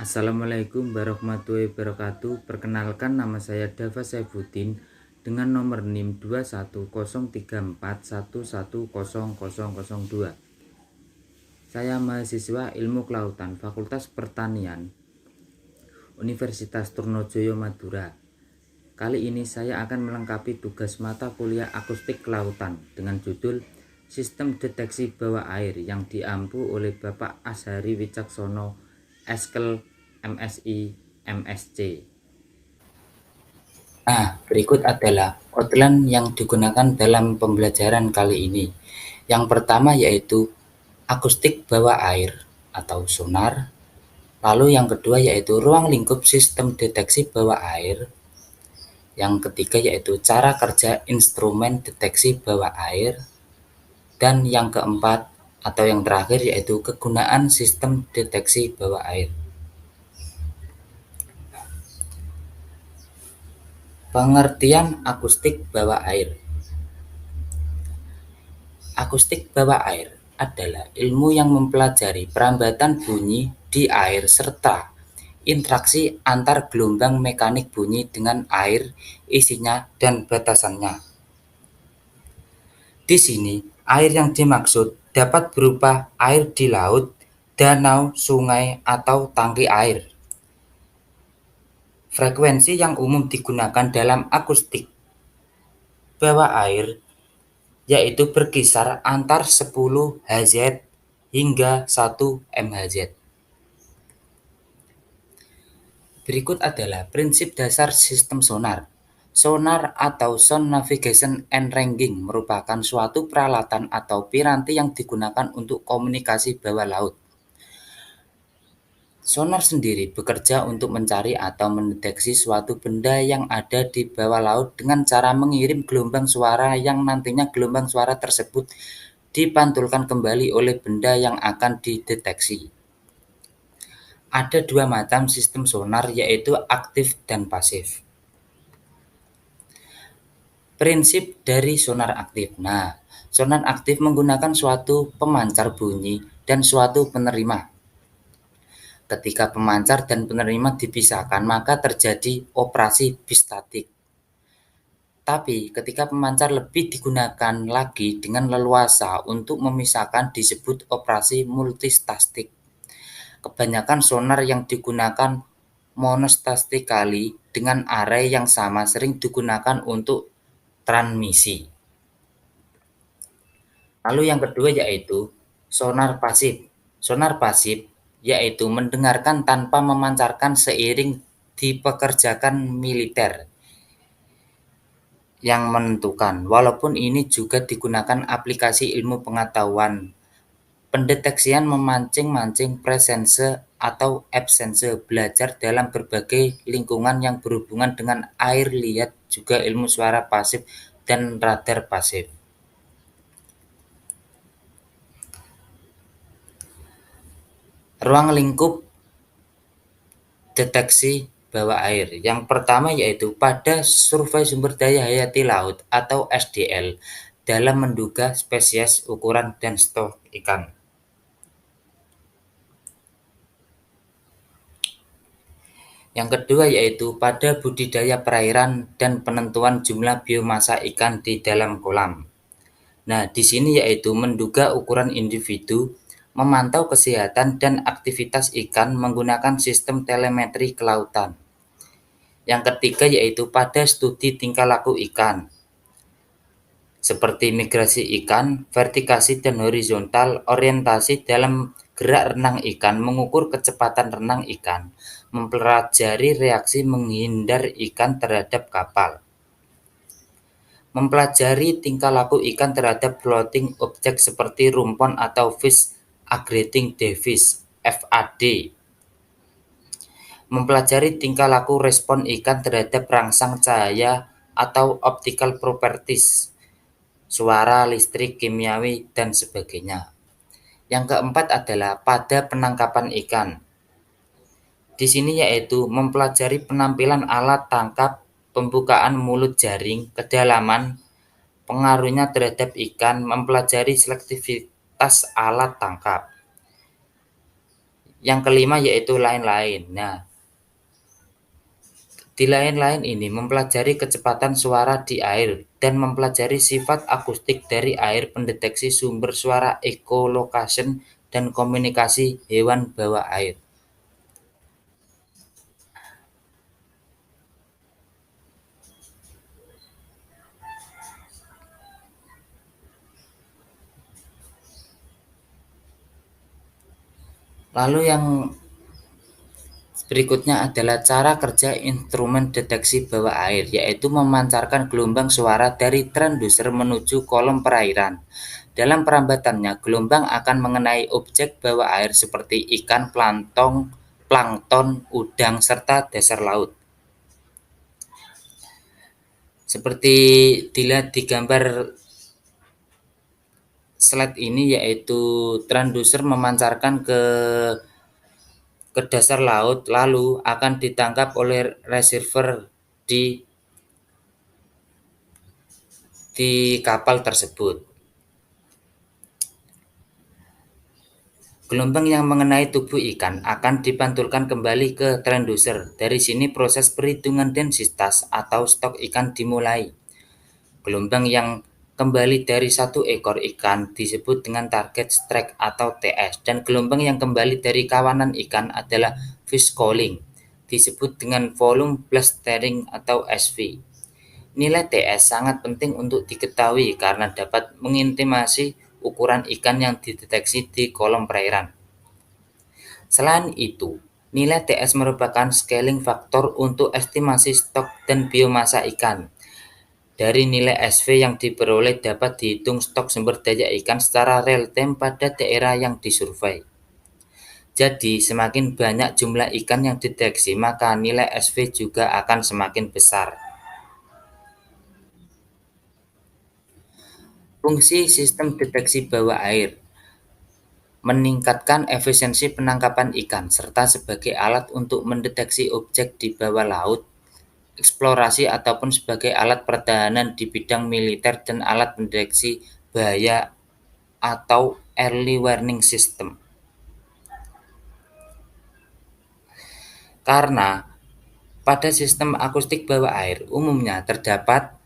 Assalamualaikum warahmatullahi wabarakatuh. Perkenalkan, nama saya Dava Saifuddin dengan nomor NIM 21034110002. Saya mahasiswa Ilmu Kelautan Fakultas Pertanian Universitas Trunojoyo Madura. Kali ini saya akan melengkapi tugas mata kuliah Akustik Kelautan dengan judul Sistem Deteksi Bawah Air yang diampu oleh Bapak Azhari Wicaksono, Eskel MSI MSc. Nah, berikut adalah outline yang digunakan dalam pembelajaran kali ini. Yang pertama yaitu akustik bawah air atau sonar. Lalu yang kedua yaitu ruang lingkup sistem deteksi bawah air. Yang ketiga yaitu cara kerja instrumen deteksi bawah air. Dan yang keempat atau yang terakhir yaitu kegunaan sistem deteksi bawah air. Pengertian akustik bawah air. Akustik bawah air adalah ilmu yang mempelajari perambatan bunyi di air serta interaksi antar gelombang mekanik bunyi dengan air, isinya, dan batasannya. Di sini, air yang dimaksud dapat berupa air di laut, danau, sungai, atau tangki air. Frekuensi yang umum digunakan dalam akustik bawah air yaitu berkisar antar 10 Hz hingga 1 MHz. Berikut adalah prinsip dasar sistem sonar. Sonar atau Sound Navigation and Ranging merupakan suatu peralatan atau piranti yang digunakan untuk komunikasi bawah laut. Sonar sendiri bekerja untuk mencari atau mendeteksi suatu benda yang ada di bawah laut dengan cara mengirim gelombang suara yang nantinya gelombang suara tersebut dipantulkan kembali oleh benda yang akan dideteksi. Ada dua macam sistem sonar yaitu aktif dan pasif. Prinsip dari sonar aktif. Nah, sonar aktif menggunakan suatu pemancar bunyi dan suatu penerima. Ketika pemancar dan penerima dipisahkan, maka terjadi operasi bistatik. Tapi ketika pemancar lebih digunakan lagi dengan leluasa untuk memisahkan disebut operasi multistastik. Kebanyakan sonar yang digunakan monostastically dengan array yang sama sering digunakan untuk transmisi. Lalu yang kedua yaitu sonar pasif. Sonar pasif yaitu mendengarkan tanpa memancarkan seiring dipekerjakan militer yang menentukan. Walaupun ini juga digunakan aplikasi ilmu pengetahuan pendeteksian memancing-mancing presence atau absence belajar dalam berbagai lingkungan yang berhubungan dengan air lihat juga ilmu suara pasif dan radar pasif. Ruang lingkup deteksi bawah air. Yang pertama yaitu pada survei sumber daya hayati laut atau SDL dalam menduga spesies, ukuran, dan stok ikan. Yang kedua yaitu pada budidaya perairan dan penentuan jumlah biomasa ikan di dalam kolam. Nah, di sini yaitu menduga ukuran individu, memantau kesehatan dan aktivitas ikan menggunakan sistem telemetri kelautan. Yang ketiga yaitu pada studi tingkah laku ikan, seperti migrasi ikan, vertikasi dan horizontal, orientasi dalam gerak renang ikan, mengukur kecepatan renang ikan, mempelajari reaksi menghindar ikan terhadap kapal, mempelajari tingkah laku ikan terhadap floating object seperti rumpon atau fish aggregating device (FAD), mempelajari tingkah laku respon ikan terhadap rangsang cahaya atau optical properties, suara, listrik, kimiawi, dan sebagainya. Yang keempat adalah pada penangkapan ikan. Di sini yaitu mempelajari penampilan alat tangkap, pembukaan mulut jaring, kedalaman, pengaruhnya terhadap ikan, mempelajari selektivitas alat tangkap. Yang kelima yaitu lain-lain. Nah, di lain-lain ini mempelajari kecepatan suara di air dan mempelajari sifat akustik dari air, pendeteksi sumber suara, echolocation, dan komunikasi hewan bawah air. Lalu yang berikutnya adalah cara kerja instrumen deteksi bawah air, yaitu memancarkan gelombang suara dari transducer menuju kolom perairan. Dalam perambatannya, gelombang akan mengenai objek bawah air seperti ikan, plankton, udang, serta dasar laut. Seperti dilihat di gambar slide ini, yaitu transducer memancarkan ke dasar laut lalu akan ditangkap oleh receiver di kapal tersebut. Gelombang yang mengenai tubuh ikan akan dipantulkan kembali ke transducer. Dari sini proses perhitungan densitas atau stok ikan dimulai. Gelombang yang kembali dari satu ekor ikan disebut dengan target strike atau TS, dan gelombang yang kembali dari kawanan ikan adalah fish calling, disebut dengan volume blastering atau SV. Nilai TS sangat penting untuk diketahui karena dapat mengintimasi ukuran ikan yang dideteksi di kolom perairan. Selain itu, nilai TS merupakan scaling faktor untuk estimasi stok dan biomasa ikan. Dari nilai SV yang diperoleh dapat dihitung stok sumber daya ikan secara real time pada daerah yang disurvei. Jadi, semakin banyak jumlah ikan yang dideteksi, maka nilai SV juga akan semakin besar. Fungsi sistem deteksi bawah air meningkatkan efisiensi penangkapan ikan, serta sebagai alat untuk mendeteksi objek di bawah laut, eksplorasi, ataupun sebagai alat pertahanan di bidang militer dan alat mendeteksi bahaya atau early warning system. Karena pada sistem akustik bawah air umumnya terdapat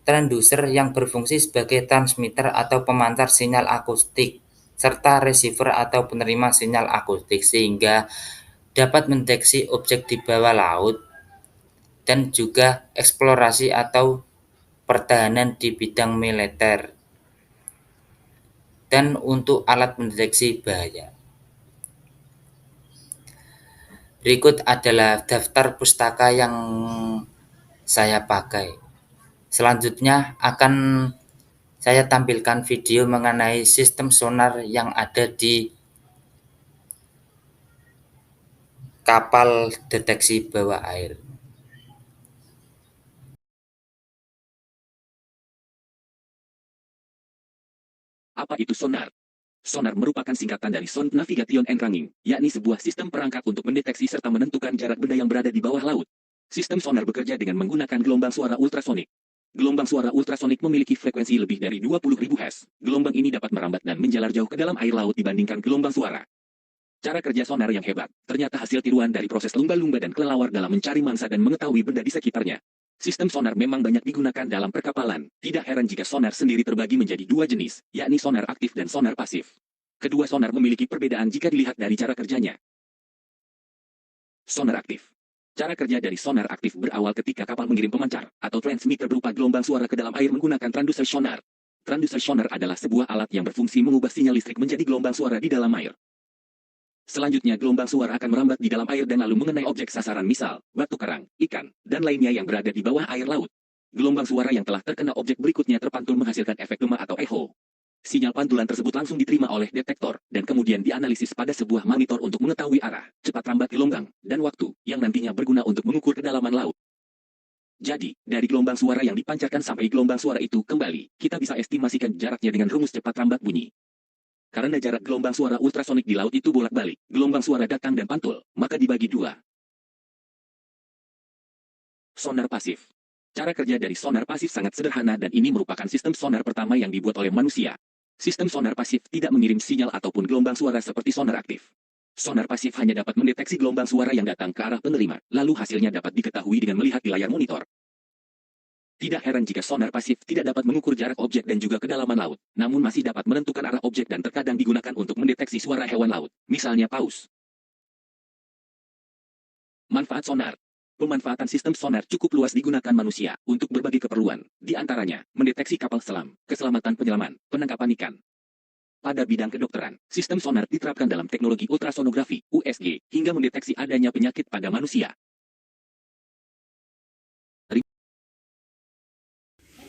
transducer yang berfungsi sebagai transmitter atau pemancar sinyal akustik, serta receiver atau penerima sinyal akustik, sehingga dapat mendeteksi objek di bawah laut dan juga eksplorasi atau pertahanan di bidang militer dan untuk alat mendeteksi bahaya. Berikut adalah daftar pustaka yang saya pakai. Selanjutnya akan saya tampilkan video mengenai sistem sonar yang ada di kapal deteksi bawah air. Apa itu sonar? Sonar merupakan singkatan dari Sound Navigation and Ranging, yakni sebuah sistem perangkat untuk mendeteksi serta menentukan jarak benda yang berada di bawah laut. Sistem sonar bekerja dengan menggunakan gelombang suara ultrasonik. Gelombang suara ultrasonik memiliki frekuensi lebih dari 20.000 Hz. Gelombang ini dapat merambat dan menjalar jauh ke dalam air laut dibandingkan gelombang suara. Cara kerja sonar yang hebat, ternyata hasil tiruan dari proses lumba-lumba dan kelelawar dalam mencari mangsa dan mengetahui benda di sekitarnya. Sistem sonar memang banyak digunakan dalam perkapalan. Tidak heran jika sonar sendiri terbagi menjadi dua jenis, yakni sonar aktif dan sonar pasif. Kedua sonar memiliki perbedaan jika dilihat dari cara kerjanya. Sonar aktif. Cara kerja dari sonar aktif berawal ketika kapal mengirim pemancar atau transmitter berupa gelombang suara ke dalam air menggunakan transducer sonar. Transducer sonar adalah sebuah alat yang berfungsi mengubah sinyal listrik menjadi gelombang suara di dalam air. Selanjutnya gelombang suara akan merambat di dalam air dan lalu mengenai objek sasaran, misal batu karang, ikan, dan lainnya yang berada di bawah air laut. Gelombang suara yang telah terkena objek berikutnya terpantul menghasilkan efek gema atau echo. Sinyal pantulan tersebut langsung diterima oleh detektor dan kemudian dianalisis pada sebuah monitor untuk mengetahui arah, cepat rambat gelombang, dan waktu yang nantinya berguna untuk mengukur kedalaman laut. Jadi, dari gelombang suara yang dipancarkan sampai gelombang suara itu kembali, kita bisa estimasikan jaraknya dengan rumus cepat rambat bunyi. Karena jarak gelombang suara ultrasonik di laut itu bolak-balik, gelombang suara datang dan pantul, maka dibagi dua. Sonar pasif. Cara kerja dari sonar pasif sangat sederhana dan ini merupakan sistem sonar pertama yang dibuat oleh manusia. Sistem sonar pasif tidak mengirim sinyal ataupun gelombang suara seperti sonar aktif. Sonar pasif hanya dapat mendeteksi gelombang suara yang datang ke arah penerima, lalu hasilnya dapat diketahui dengan melihat di layar monitor. Tidak heran jika sonar pasif tidak dapat mengukur jarak objek dan juga kedalaman laut, namun masih dapat menentukan arah objek dan terkadang digunakan untuk mendeteksi suara hewan laut, misalnya paus. Manfaat sonar. Pemanfaatan sistem sonar cukup luas digunakan manusia untuk berbagai keperluan, di antaranya mendeteksi kapal selam, keselamatan penyelaman, penangkapan ikan. Pada bidang kedokteran, sistem sonar diterapkan dalam teknologi ultrasonografi (USG) hingga mendeteksi adanya penyakit pada manusia.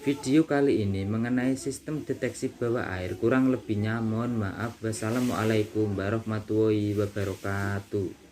Video kali ini mengenai sistem deteksi bawah air. Kurang lebihnya mohon maaf. Wassalamualaikum warahmatullahi wabarakatuh.